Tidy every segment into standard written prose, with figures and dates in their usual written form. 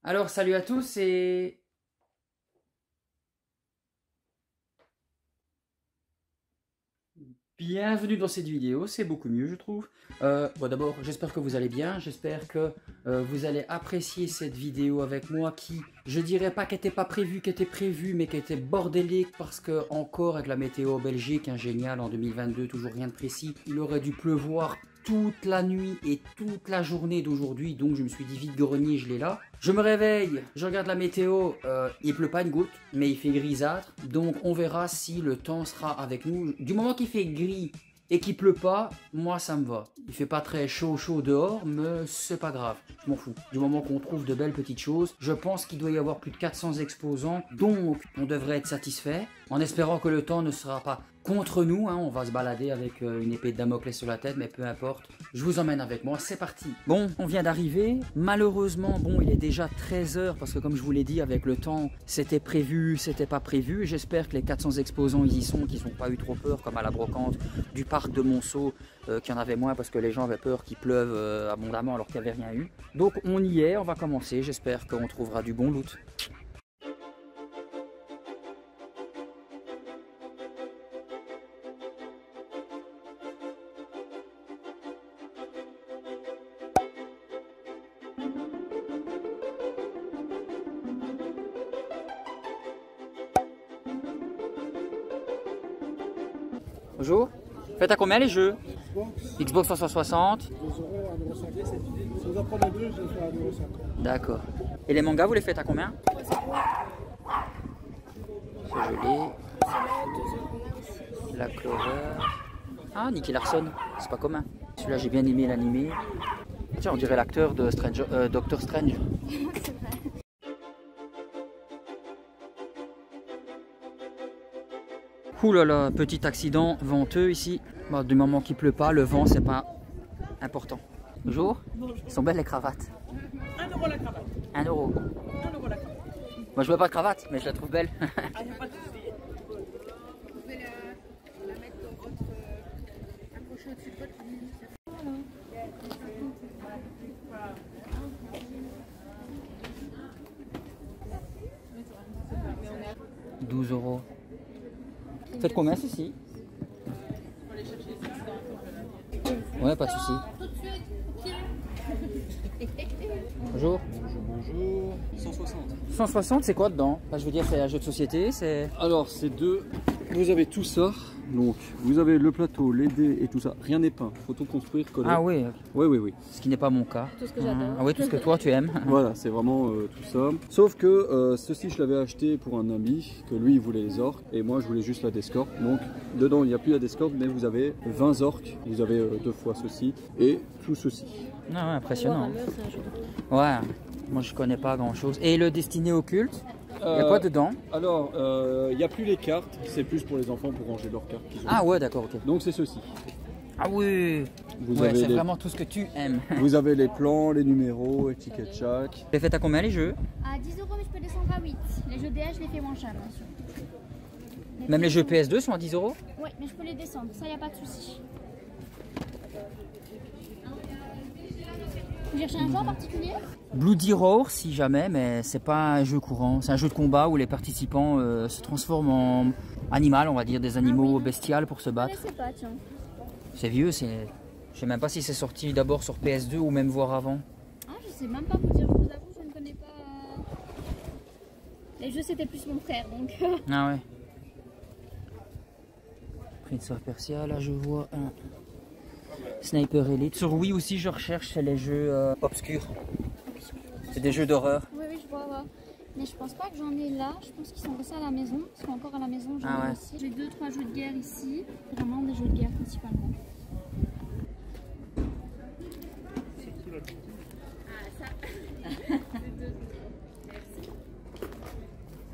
Alors, salut à tous et bienvenue dans cette vidéo, c'est beaucoup mieux je trouve. Bon d'abord, j'espère que vous allez bien, j'espère que vous allez apprécier cette vidéo avec moi qui, je dirais pas qu'elle n'était pas prévue, qu'elle était prévue, mais qui était bordélique parce que encore avec la météo Belgique, génial en 2022, toujours rien de précis, il aurait dû pleuvoir toute la nuit et toute la journée d'aujourd'hui, donc je me suis dit vite grenier, je l'ai là. Je me réveille, je regarde la météo, il pleut pas une goutte, mais il fait grisâtre, donc on verra si le temps sera avec nous. Du moment qu'il fait gris et qu'il pleut pas, moi ça me va. Il fait pas très chaud dehors, mais c'est pas grave, je m'en fous. Du moment qu'on trouve de belles petites choses, je pense qu'il doit y avoir plus de 400 exposants, donc on devrait être satisfait, en espérant que le temps ne sera pas contre nous, hein. On va se balader avec une épée de Damoclès sur la tête, mais peu importe, je vous emmène avec moi, c'est parti. Bon, on vient d'arriver, malheureusement, bon, il est déjà 13 h parce que comme je vous l'ai dit, avec le temps, c'était prévu, c'était pas prévu. J'espère que les 400 exposants ils y sont, qu'ils n'ont pas eu trop peur, comme à la brocante du parc de Monceau, qu'il y en avait moins parce que les gens avaient peur qu'il pleuve abondamment alors qu'il n'y avait rien eu. Donc on y est, on va commencer, j'espère qu'on trouvera du bon loot. Bonjour. Faites à combien les jeux? Xbox 360. 2 €, 1,50 €. Si vous en prenez deux, je fais 1,50 €. D'accord. Et les mangas, vous les faites à combien? C'est joli. Black Clover. Ah, Nicky Larson. C'est pas commun. Celui-là, j'ai bien aimé l'animé. Tiens, on dirait l'acteur de Doctor Strange. Ouh là là, petit accident venteux ici. Bon, du moment qu'il pleut pas, le vent c'est pas important. Bonjour. Bonjour. Ils sont belles les cravates. 1 € la cravate. 1 €. 1 € la cravate. Moi je veux pas de cravate, mais je la trouve belle. Ah, y a pas de souci. Vous pouvez la mettre dans votre accrocher au-dessus de votre lit. 12 €. Faites combien ceci? Ouais, pas de souci. Bonjour. Bonjour. 160. 160, c'est quoi dedans? Enfin, je veux dire, c'est un jeu de société, c'est... Alors, c'est deux. Vous avez tout ça. Donc, vous avez le plateau, les dés et tout ça. Rien n'est peint. Faut tout construire, coller. Ah oui, Oui, oui, oui. ce qui n'est pas mon cas. Tout ce que j'adore. Ah oui, tout ce que toi tu aimes. Voilà, c'est vraiment tout ça. Sauf que ceci, je l'avais acheté pour un ami, que lui, il voulait les orques. Et moi, je voulais juste la Descorp. Donc, dedans, il n'y a plus la Descorp, mais vous avez 20 orques. Vous avez deux fois ceci et tout ceci. Ah ouais, impressionnant. Ouais, moi je connais pas grand chose. Et le destiné occulte, il y a quoi dedans? Alors, il n'y a plus les cartes. C'est plus pour les enfants pour ranger leurs cartes qu'ils ont. Ah ouais, d'accord, ok. Donc, c'est ceci. Ah oui, Vous ouais, avez c'est les... vraiment tout ce que tu aimes. Vous avez les plans, les numéros, étiquette chaque. Les faites à combien les jeux? À 10 €, mais je peux descendre à 8. Les jeux DS, je les fais moins cher, bien sûr. Même les jeux PS2 sont à 10 €? Oui, mais je peux les descendre, ça y a pas de souci. Vous cherchez un jeu en particulier? Bloody Roar si jamais, mais c'est pas un jeu courant. C'est un jeu de combat où les participants se transforment en animal, on va dire, des animaux bestiales pour se Je battre. sais pas, tiens. C'est vieux, c'est... Je sais même pas si c'est sorti d'abord sur PS2 ou même voire avant. Ah, je sais même pas vous dire, je vous avoue, je ne connais pas. Les jeux, c'était plus mon frère, donc. Ah ouais. Prince of Persia, là je vois un Sniper Elite. Sur Wii aussi je recherche, c'est les jeux obscurs. C'est des jeux d'horreur. Oui, oui, je vois, ouais. Mais je pense pas que j'en ai là, je pense qu'ils sont restés à la maison. Ils sont encore à la maison, j'en ai aussi. J'ai 2-3 jeux de guerre ici, vraiment des jeux de guerre principalement.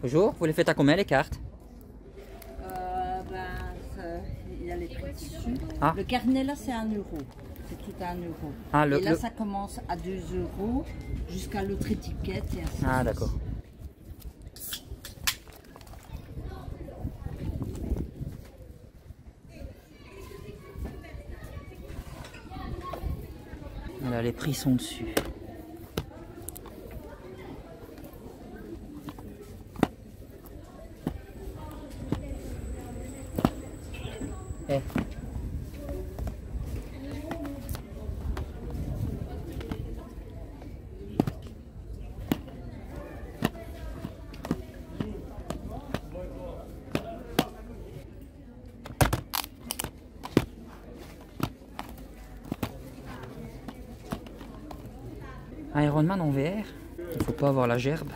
Bonjour, vous les faites à combien les cartes? Il y a les prix dessus. Ah. Le carnet là c'est 1 €. C'est tout à 1 €. Ah, Et là ça commence à 2 € jusqu'à l'autre étiquette et ainsi. Ah d'accord. Voilà, les prix sont dessus. après. Iron Man en VR, il faut pas avoir la gerbe.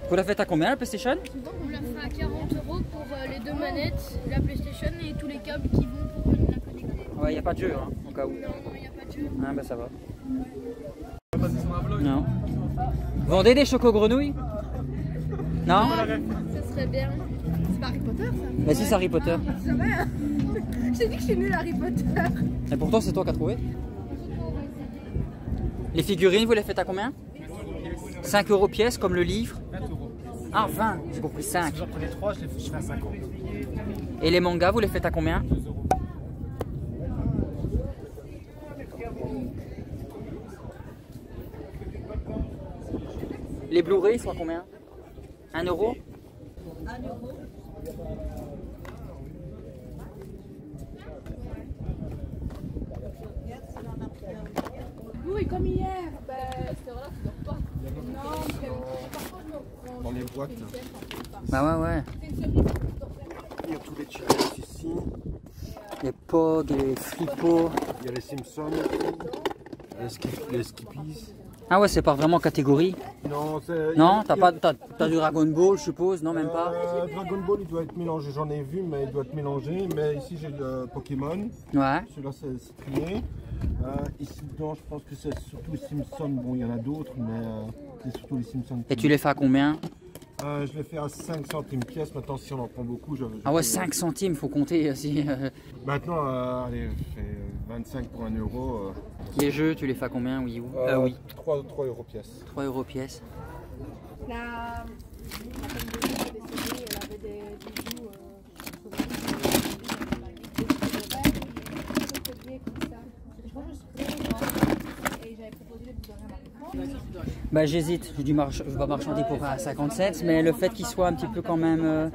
Vous la faites à combien la PlayStation? On la fait à 40 € pour les deux manettes, la PlayStation et tous les câbles qui vont pour la connecter. Ouais, il n'y a pas de jeu, hein, au cas où. Non, il n'y a pas de jeu. Ah bah ça va. Non. Vendez des chocos-grenouilles? Non? Ça serait bien. C'est pas Harry Potter ça? Mais si c'est Harry Potter. Ça va hein. Je t'ai dit que je suis nulle à Harry Potter. Et pourtant c'est toi qui as trouvé. Les figurines, vous les faites à combien? 5 € pièce comme le livre? 20 €. Ah 20, j'ai compris 5. Si j'en prenais 3, je fais à 50. Et les mangas, vous les faites à combien? 2 €. Les Blu-ray, ils sont à combien? 1 €? Oui, comme hier. Ben, cette heure-là, tu dors pas. Non, mais parfois, je me prends. Dans les boîtes. Bah ouais. Il y a tous les checkers ici. Les Pog, les Flippo. Il y a les Simpsons. Les Skippies. Ah ouais, c'est pas vraiment catégorie. Non, c'est. Non, t'as du Dragon Ball, je suppose, non même pas. Dragon Ball, il doit être mélangé. J'en ai vu, mais il doit être mélangé. Mais ici, j'ai le Pokémon. Ouais. Celui-là, c'est trié. Ici dedans, je pense que c'est surtout les Simpsons. Bon, il y en a d'autres, mais c'est surtout les Simpsons. Et tu les fais à combien? Je les fais à 5 centimes pièce. Maintenant, si on en prend beaucoup, je Ah ouais, 5 centimes, faut compter si. Maintenant, allez, je fais 25 pour 1 €. Les jeux, tu les fais à combien? Oui, oui. 3 € pièce. 3 € pièce. La femme de vie est décédée, elle avait des bijoux et j'avais proposé de vous donner un marquement. Bah j'hésite, je vais marchander pour un 57, mais le fait qu'il soit un petit peu quand même...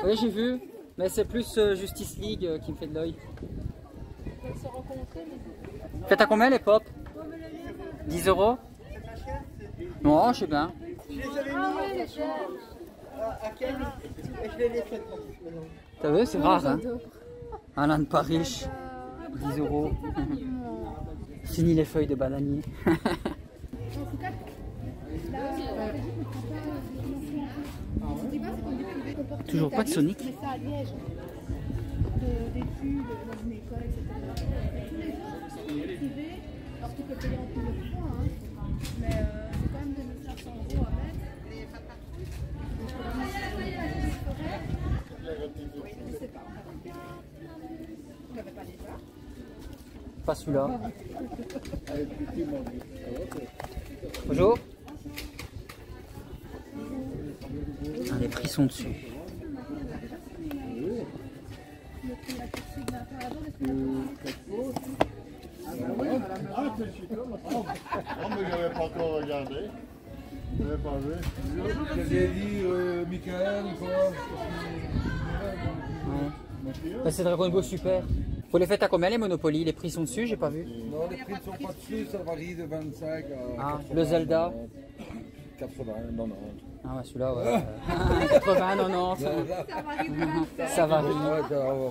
Oui, j'ai vu, mais c'est plus Justice League qui me fait de l'œil. Faites à combien les pop? 10 €? Non, je sais bien. T'as vu, c'est rare, hein? Alain de Paris, 10 €. Fini les feuilles de bananier. Toujours pas de Sonic. Des études dans une école, etc. Tous les gens sont privés, alors tu peux payer en plusieurs fois, hein. Mais c'est quand même 2500 € à mettre. Je sais pas. Vous l'avez pas déjà? Pas celui-là. Bonjour. Ah, les prix sont dessus. Non, mais j'avais pas encore regardé. J'avais pas vu. J'allais dire Michael, quoi. Bah, c'est Dragon Ball Super. Vous les faites à combien les Monopoly? Les prix sont dessus, j'ai pas vu. Non, les prix ne sont pas dessus, ça varie de 25 à 80, le Zelda 80, 90. Ah ouais, celui-là, ouais. 80, 90. Ça varie.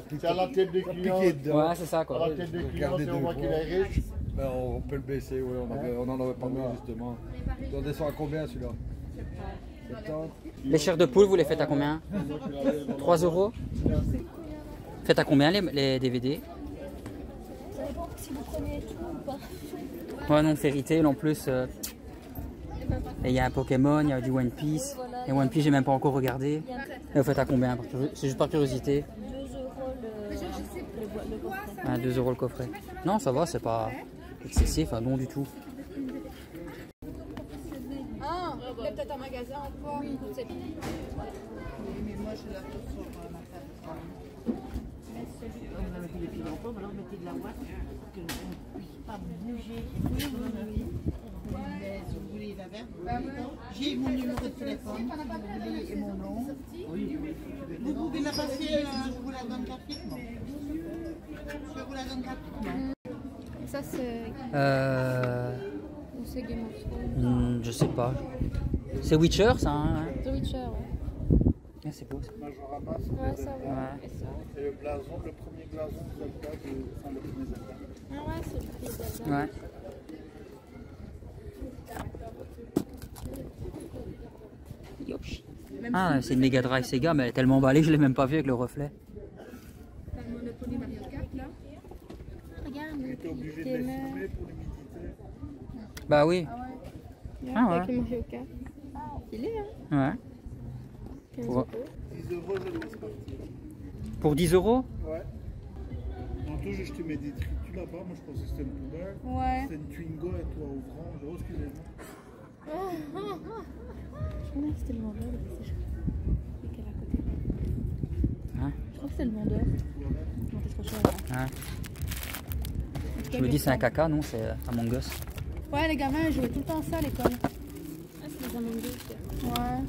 C'est à la tête des clients. Ouais, c'est ça À quoi. la tête des clients, si on voit qu'il est riche. Ben, on peut le baisser, oui, on en avait pas mal justement. On descend à combien celui-là? 70. Les chairs de poule, vous les faites à combien? 3 €. Faites à combien les DVD? Ça dépend si vous prenez tout ou pas. Ouais, non, Fairy Tail en plus. Et Et il y a un Pokémon, il y a du One Piece. Et One Piece, j'ai même pas encore regardé. Et vous faites à combien? C'est juste par curiosité. 2 € le coffret. Non, ça va, c'est pas excessif, non du tout. Ah, il y a peut-être un magasin encore. Oui, mais moi je la trouve sur ma table. On a mis les pieds en pomme, alors mettez de la ouate pour qu'on ne puisse pas bouger. Mais si vous voulez la verte, j'ai mon numéro de téléphone, si vous voulez, et mon nom. Vous pouvez la passer, je vous la donne gratuitement. Je vous la donne gratuitement. Ça c'est... Ou c'est Game of Thrones? Je sais pas. C'est Witcher ça hein? The Witcher, ouais. Ah, c'est beau ça. Majorama, Ouais, ça va. Ouais. c'est le blason, le premier blason de Zelda, enfin le premier Zelda. Ah ouais, c'est le prix de Zelda. Ouais. Yops. Ah, c'est une Mega Drive Sega, mais elle est tellement emballée, je l'ai même pas vu avec le reflet. T'as le Monopoly Mario Kart là. Regarde, T'es obligé de les filmer pour l'humidité. Bah oui. Ah ouais. avec le Mario Kart. Il est hein. Ouais. 15 Pour- €. 10 € je le laisse partir. Pour 10 €? Ouais. Tantôt j'ai jeté mes détritus là-bas, moi je pensais que c'était une poubelle. Ouais. C'était une Twingo et toi ouvrant. Oh, excusez-moi. Je crois que c'était le vendeur de PlayStation. Et qu'elle est à côté. Hein? Je crois que c'est le vendeur. Non, t'es trop cher là. Ouais. Je me dis c'est un caca, non? C'est Among Us. Ouais, les gamins ils jouaient tout le temps ça à l'école. Ah, c'est des Among Us. Ouais.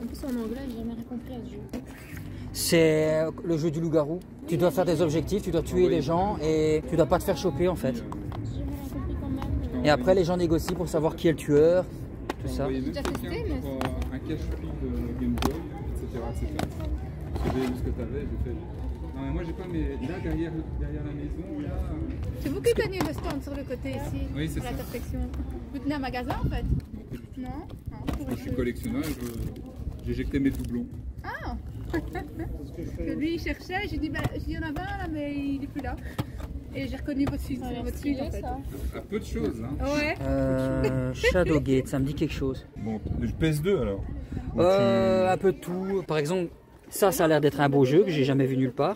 En plus, en anglais, j'ai jamais rien compris à ce jeu. C'est le jeu du loup-garou. Tu dois faire des objectifs, tu dois tuer les gens et tu dois pas te faire choper en fait. J'ai jamais rien compris quand même. Et après les gens négocient pour savoir qui est le tueur, tout ça. J'ai déjà testé, mais un cache-prix de Game Boy, etc. J'ai vu ce que tu avais, j'ai fait. Non mais moi j'ai pas mes. Là derrière la maison, là. c'est vous qui teniez le stand sur le côté ici, Oui, c'est à ça. l'intersection. Vous tenez un magasin en fait? Non. Moi je suis collectionneur et j'éjectais mes doublons. Ah. Que lui il cherchait, j'ai dit bah, il y en avait un là mais il est plus là. Et j'ai reconnu votre fils, votre fille en fait. À peu de choses, hein. Ouais. Shadowgate, ça me dit quelque chose. Bon, le PS2 alors. Un peu de tout. Par exemple, ça a l'air d'être un beau jeu que j'ai jamais vu nulle part.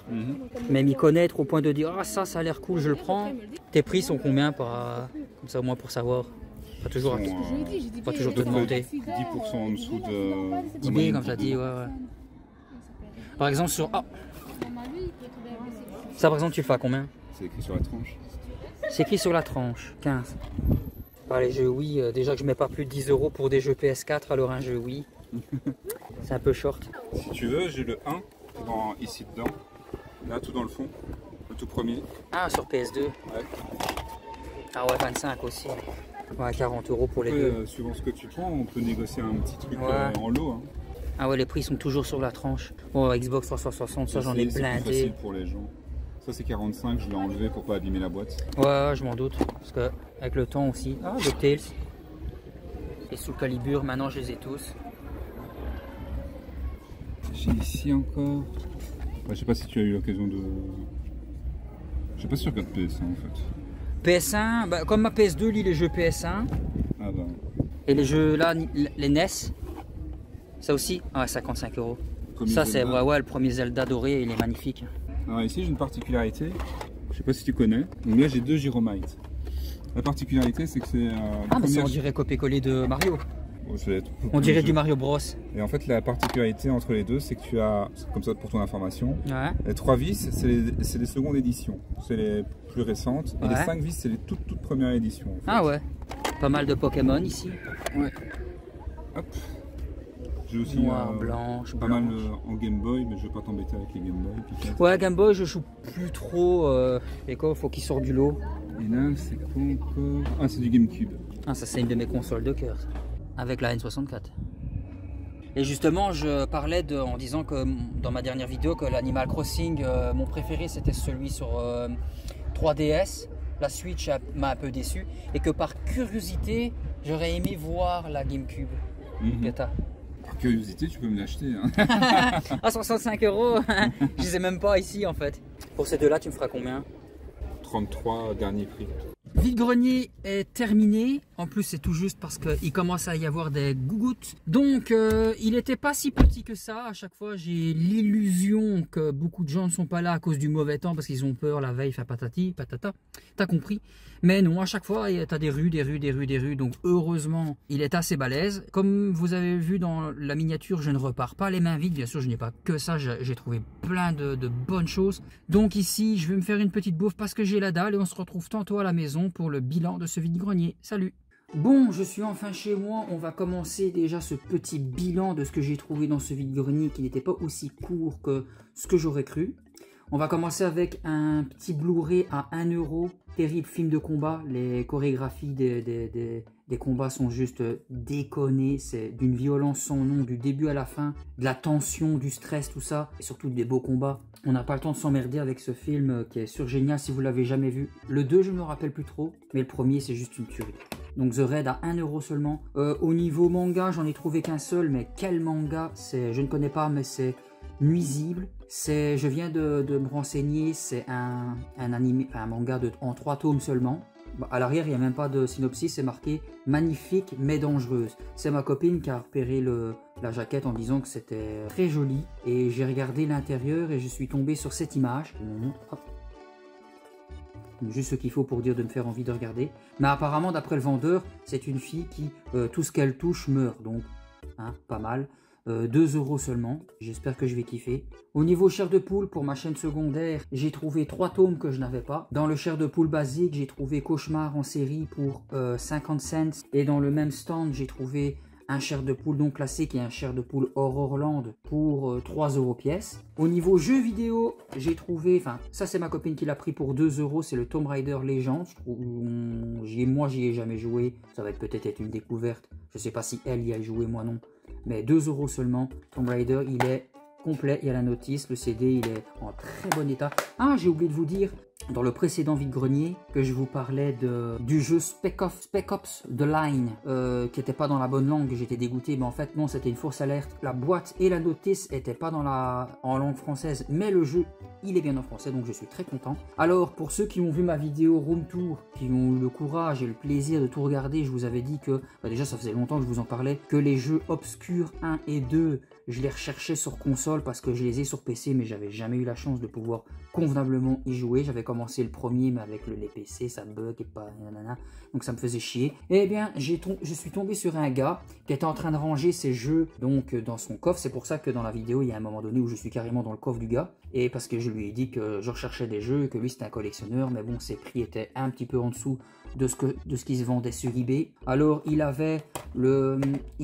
Mais m'y connaître au point de dire ah ça a l'air cool, je le prends. Tes prix sont combien comme ça au moins pour savoir. Pas toujours, pas toujours te demander. 10% en dessous de. 10 billes comme tu as dit, ouais. Par exemple sur ça par exemple tu le fais à combien? C'est écrit sur la tranche. C'est écrit sur la tranche, 15. Par les jeux Wii, déjà que je mets pas plus de 10 € pour des jeux PS4, alors un jeu Wii, c'est un peu short. Si tu veux, j'ai le 1 ici dedans. Là, tout dans le fond. Le tout premier. Ah, sur PS2. Ouais. Ah ouais, 25 aussi. Ouais, 40 € pour les Après, deux. suivant ce que tu prends, on peut négocier un petit truc Ouais. en lot. Hein. Ah ouais, les prix sont toujours sur la tranche. Bon, Xbox 360, ça j'en ai C'est plus blindé. facile pour les gens. Ça c'est 45, je l'ai enlevé pour pas abîmer la boîte. Ouais, je m'en doute. Parce que avec le temps aussi. Ah, DuckTales. Et Soul Calibur, maintenant je les ai tous. J'ai ici encore. Je sais pas si tu as eu l'occasion de. Je sais pas si tu regardes PS1 en fait. PS1, bah, comme ma PS2 lit les jeux PS1. Ah bah. Et les jeux là, les NES. Ça aussi, ouais, 55 €. Premier Ça c'est Zelda. ouais, le premier Zelda doré, il est magnifique. Alors ici j'ai une particularité. Je sais pas si tu connais. Donc là j'ai deux Gyromites. La particularité c'est que c'est. Ah mais ça on dirait copier-coller de Mario. Oh, ça va être On dirait jeu. du Mario Bros. Et en fait la particularité entre les deux c'est que tu as, comme ça pour ton information, Ouais. les 3 vis c'est les secondes éditions. C'est les plus récentes. Et Ouais. les 5 vis c'est les toutes premières éditions. En fait. Ah ouais. Pas mal de Pokémon ici. Ouais. Hop. J'ai aussi Noir, blanche, pas mal en Game Boy, mais je vais pas t'embêter avec les Game Boy. Ouais, Game Boy, je joue plus trop. Et quoi, faut qu'il sorte du lot. Et là, c'est quoi encore? Ah, c'est du GameCube. Ah, ça, c'est une de mes consoles de cœur. Avec la N64. Et justement, je parlais en disant que dans ma dernière vidéo, que l'Animal Crossing, mon préféré, c'était celui sur 3DS. La Switch m'a un peu déçu. Et que par curiosité, j'aurais aimé voir la GameCube. Que t'as. Par curiosité, tu peux me l'acheter. Hein. Ah, 65 €. Je les ai même pas ici en fait. Pour ces deux-là, tu me feras combien? 33 dernier prix. vide-grenier est terminé. En plus, c'est tout juste parce qu'il commence à y avoir des gougouttes. Donc, il n'était pas si petit que ça. À chaque fois, j'ai l'illusion que beaucoup de gens ne sont pas là à cause du mauvais temps parce qu'ils ont peur la veille, enfin patati, patata. T'as compris? Mais non, à chaque fois, t'as des rues, des rues, des rues, des rues. Donc, heureusement, il est assez balèze. Comme vous avez vu dans la miniature, je ne repars pas les mains vides. Bien sûr, je n'ai pas que ça. J'ai trouvé plein de bonnes choses. Donc ici, je vais me faire une petite bouffe parce que j'ai la dalle et on se retrouve tantôt à la maison pour le bilan de ce vide-grenier. Salut! Bon, je suis enfin chez moi. On va commencer déjà ce petit bilan de ce que j'ai trouvé dans ce vide-grenier qui n'était pas aussi court que ce que j'aurais cru. On va commencer avec un petit Blu-ray à 1 €. Terrible film de combat. Les chorégraphies des combats sont juste déconnées. C'est d'une violence sans nom du début à la fin. De la tension, du stress, tout ça. Et surtout des beaux combats. On n'a pas le temps de s'emmerder avec ce film qui est surgénial si vous l'avez jamais vu. Le 2, je ne me rappelle plus trop. Mais le premier, c'est juste une tuerie. Donc The Raid à 1 € seulement. Au niveau manga, j'en ai trouvé qu'un seul. Mais quel manga? Je ne connais pas, mais c'est nuisible. Je viens de me renseigner, c'est un manga en 3 tomes seulement. À l'arrière, il n'y a même pas de synopsis, c'est marqué « Magnifique mais dangereuse ». C'est ma copine qui a repéré la jaquette en disant que c'était très joli. Et j'ai regardé l'intérieur et je suis tombé sur cette image. Hop. Juste ce qu'il faut pour dire de me faire envie de regarder. Mais apparemment, d'après le vendeur, c'est une fille qui, tout ce qu'elle touche, meurt. Donc, hein, pas mal. 2 € seulement, j'espère que je vais kiffer. Au niveau chair de poule, pour ma chaîne secondaire, j'ai trouvé 3 tomes que je n'avais pas. Dans le chair de poule basique, j'ai trouvé Cauchemar en série pour 50 cents. Et dans le même stand, j'ai trouvé un chair de poule non classique et un chair de poule Horrorland pour 3 € pièce. Au niveau jeux vidéo, j'ai trouvé, enfin ça c'est ma copine qui l'a pris pour 2 €, c'est le Tomb Raider Legends. Moi j'y ai jamais joué, ça va peut-être une découverte. Je sais pas si elle y a joué, moi non. Mais 2 € seulement. Tomb Raider, il est complet, il y a la notice, le CD, il est en très bon état. Ah, j'ai oublié de vous dire, dans le précédent vide-grenier, que je vous parlais du jeu Spec Ops The Line, qui n'était pas dans la bonne langue, j'étais dégoûté, mais en fait non, c'était une fausse alerte. La boîte et la notice n'étaient pas en langue française, mais le jeu, il est bien en français, donc je suis très content. Alors, pour ceux qui ont vu ma vidéo Room Tour, qui ont eu le courage et le plaisir de tout regarder, je vous avais dit que, déjà ça faisait longtemps que je vous en parlais, que les jeux Obscur 1 et 2, je les recherchais sur console parce que je les ai sur PC, mais j'avais jamais eu la chance de pouvoir convenablement y jouer. J'avais commencé le premier, mais avec les PC, ça bug et pas nanana, donc ça me faisait chier. Et bien, je suis tombé sur un gars qui était en train de ranger ses jeux donc dans son coffre. C'est pour ça que dans la vidéo, il y a un moment donné où je suis carrément dans le coffre du gars. Et parce que je lui ai dit que je recherchais des jeux, que lui c'était un collectionneur, mais bon, ses prix étaient un petit peu en dessous de ce qui se vendait sur eBay. Alors il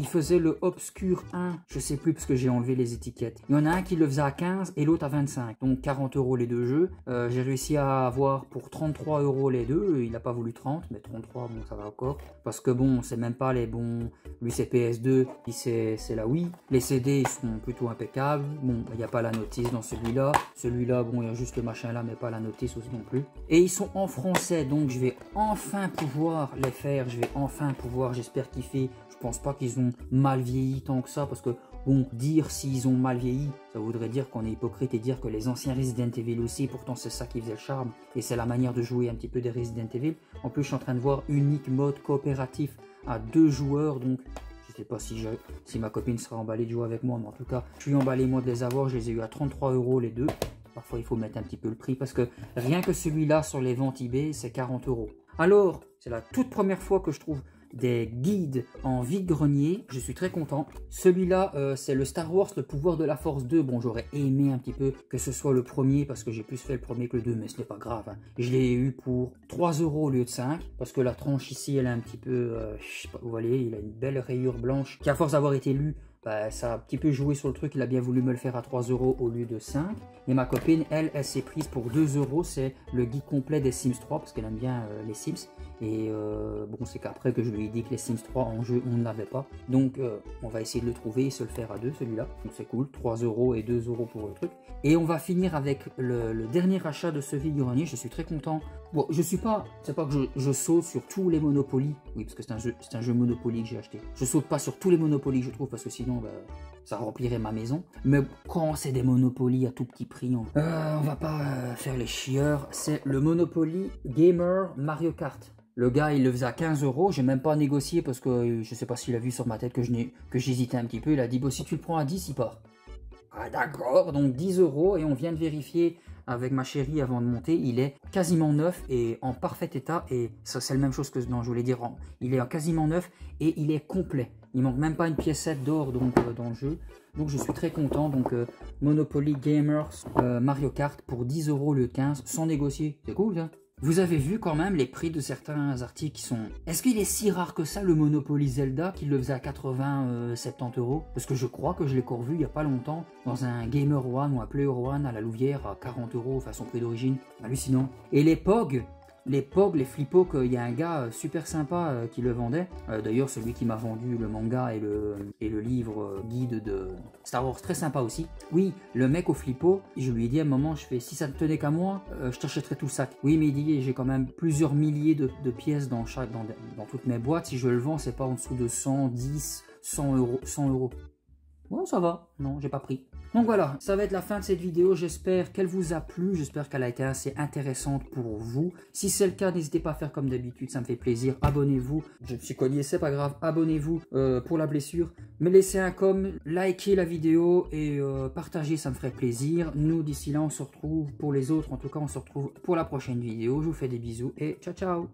faisait le Obscur 1, je sais plus parce que j'ai enlevé les étiquettes. Il y en a un qui le faisait à 15 et l'autre à 25, donc 40 € les deux jeux. J'ai réussi à avoir pour 33 € les deux. Il n'a pas voulu 30, mais 33, bon ça va encore, parce que bon, c'est même pas les bons. Lui c'est PS2, puis c'est la Wii. Les CD ils sont plutôt impeccables. Bon, il n'y a pas la notice dans celui-là. Celui-là, bon, il y a juste le machin là, mais pas la notice aussi non plus. Et ils sont en français, donc je vais enfin pouvoir les faire. Je vais enfin pouvoir, j'espère, kiffer. Je pense pas qu'ils ont mal vieilli tant que ça, parce que bon, dire s'ils ont mal vieilli, ça voudrait dire qu'on est hypocrite et dire que les anciens Resident Evil aussi, pourtant c'est ça qui faisait le charme, et c'est la manière de jouer un petit peu des Resident Evil. En plus, je suis en train de voir unique mode coopératif à 2 joueurs, donc je sais pas si ma copine sera emballée de jouer avec moi, mais en tout cas, je suis emballé moi de les avoir. Je les ai eu à 33 € les deux. Parfois, il faut mettre un petit peu le prix, parce que rien que celui-là sur les ventes eBay, c'est 40 €. Alors, c'est la toute première fois que je trouve des guides en vide-grenier. Je suis très content. Celui-là, c'est le Star Wars, le pouvoir de la force 2. Bon, j'aurais aimé un petit peu que ce soit le premier, parce que j'ai plus fait le premier que le 2, mais ce n'est pas grave, hein. Je l'ai eu pour 3 € au lieu de 5, parce que la tranche ici, elle est un petit peu, je sais pas, vous voyez, il a une belle rayure blanche, qui à force d'avoir été lu, bah, ça a un petit peu joué sur le truc. Il a bien voulu me le faire à 3 € au lieu de 5. Et ma copine, elle s'est prise pour 2 €. C'est le guide complet des Sims 3, parce qu'elle aime bien les Sims. Et bon, c'est qu'après que je lui ai dit que les Sims 3 en jeu, on ne l'avait pas. Donc, on va essayer de le trouver et se le faire à deux, celui-là. Donc, c'est cool. 3 € et 2 € pour le truc. Et on va finir avec le dernier achat de ce vide-grenier. Je suis très content. Bon, je suis pas... C'est pas que je saute sur tous les Monopoly. Oui, parce que c'est un jeu Monopoly que j'ai acheté. Je saute pas sur tous les Monopoly, je trouve, parce que sinon, bah, ça remplirait ma maison. Mais quand c'est des Monopoly à tout petit prix, on va pas faire les chieurs. C'est le Monopoly Gamer Mario Kart. Le gars, il le faisait à 15 €. J'ai même pas négocié parce que je sais pas s'il a vu sur ma tête que j'hésitais un petit peu. Il a dit, bon, si tu le prends à 10, il part. Ah d'accord, donc 10 € et on vient de vérifier avec ma chérie avant de monter. Il est quasiment neuf et en parfait état. Et ça, c'est la même chose que non, je voulais dire. Il est quasiment neuf et il est complet. Il manque même pas une piécette d'or donc dans le jeu. Donc je suis très content. Donc Monopoly Gamers Mario Kart pour 10 € le 15 sans négocier. C'est cool ça. Vous avez vu quand même les prix de certains articles qui sont... Est-ce qu'il est si rare que ça le Monopoly Zelda qu'il le faisait à 80-70 €? Parce que je crois que je l'ai encore vu il n'y a pas longtemps dans un Gamer One ou un Player One à la Louvière à 40 €, enfin son prix d'origine. Hallucinant. Et les POG, les flippos, qu'il y a un gars super sympa qui le vendait. D'ailleurs, celui qui m'a vendu le manga et le livre guide de Star Wars, très sympa aussi. Oui, le mec au flippo, je lui ai dit à un moment, je fais, si ça ne tenait qu'à moi, je t'achèterais tout le sac. Oui, mais il dit, j'ai quand même plusieurs milliers de pièces dans toutes mes boîtes. Si je le vends, c'est pas en dessous de 110, 100 €. Bon, ça va. Non, j'ai pas pris. Donc voilà, ça va être la fin de cette vidéo. J'espère qu'elle vous a plu. J'espère qu'elle a été assez intéressante pour vous. Si c'est le cas, n'hésitez pas à faire comme d'habitude. Ça me fait plaisir. Abonnez-vous. Je me suis cogné, c'est pas grave. Abonnez-vous pour la blessure. Me laissez un com, likez la vidéo et partagez, ça me ferait plaisir. Nous, d'ici là, on se retrouve pour les autres. En tout cas, on se retrouve pour la prochaine vidéo. Je vous fais des bisous et ciao, ciao.